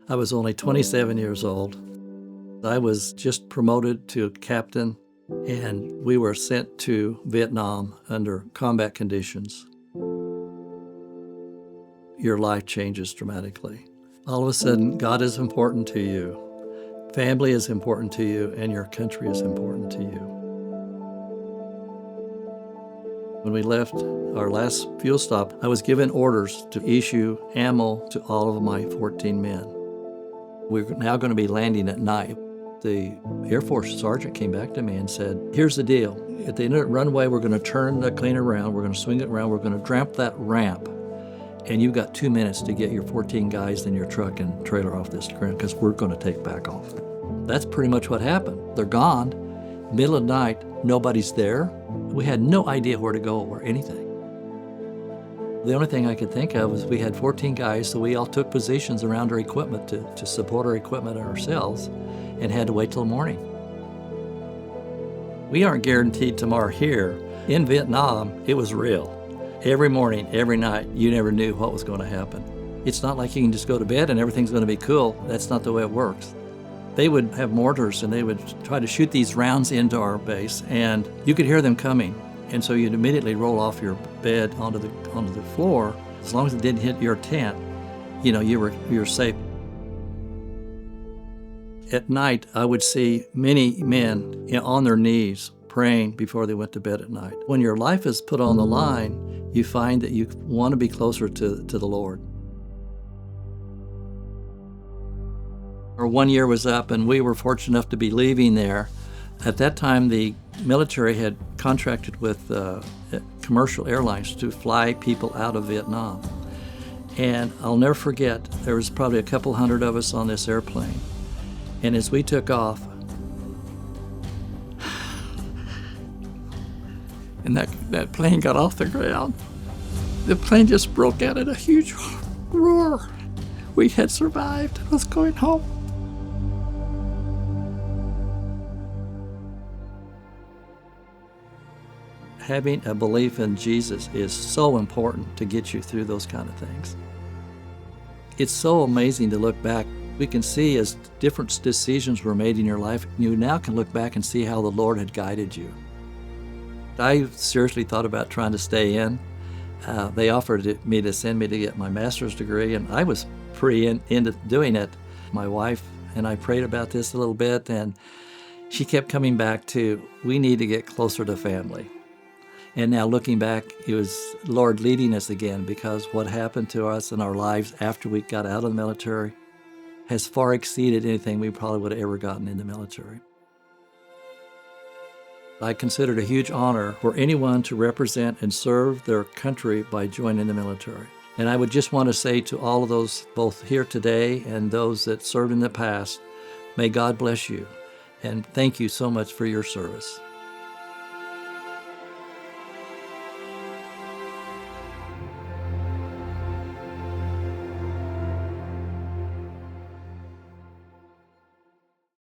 I was only 27 years old. I was just promoted to captain, and we were sent to Vietnam under combat conditions. Your life changes dramatically. All of a sudden, God is important to you, family is important to you, and your country is important to you. When we left our last fuel stop, I was given orders to issue ammo to all of my 14 men. We're now going to be landing at night. The Air Force sergeant came back to me and said, here's the deal. At the end of the runway, we're going to turn the plane around, we're going to swing it around, we're going to ramp that ramp, and you've got 2 minutes to get your 14 guys in your truck and trailer off this ground because we're going to take back off. That's pretty much what happened. They're gone. Middle of the night, nobody's there. We had no idea where to go or anything. The only thing I could think of was we had 14 guys, so we all took positions around our equipment to support our equipment ourselves and had to wait till the morning. We aren't guaranteed tomorrow here. In Vietnam, it was real. Every morning, every night, you never knew what was going to happen. It's not like you can just go to bed and everything's going to be cool. That's not the way it works. They would have mortars and they would try to shoot these rounds into our base, and you could hear them coming. And so you'd immediately roll off your bed onto the floor. As long as it didn't hit your tent, you were safe. At night, I would see many men on their knees praying before they went to bed at night. When your life is put on the line, you find that you want to be closer to the Lord. Our 1 year was up, and we were fortunate enough to be leaving there. At that time, the military had contracted with commercial airlines to fly people out of Vietnam. And I'll never forget, there was probably a couple hundred of us on this airplane. And as we took off, and that plane got off the ground, the plane just broke out in a huge roar. We had survived. I was going home. Having a belief in Jesus is so important to get you through those kind of things. It's so amazing to look back. We can see as different decisions were made in your life, you now can look back and see how the Lord had guided you. I seriously thought about trying to stay in. They offered me to send me to get my master's degree, and I was pretty into doing it. My wife and I prayed about this a little bit, and she kept coming back to, we need to get closer to family. And now looking back, it was Lord leading us again, because what happened to us in our lives after we got out of the military has far exceeded anything we probably would have ever gotten in the military. I consider it a huge honor for anyone to represent and serve their country by joining the military. And I would just want to say to all of those, both here today and those that served in the past, may God bless you, and thank you so much for your service.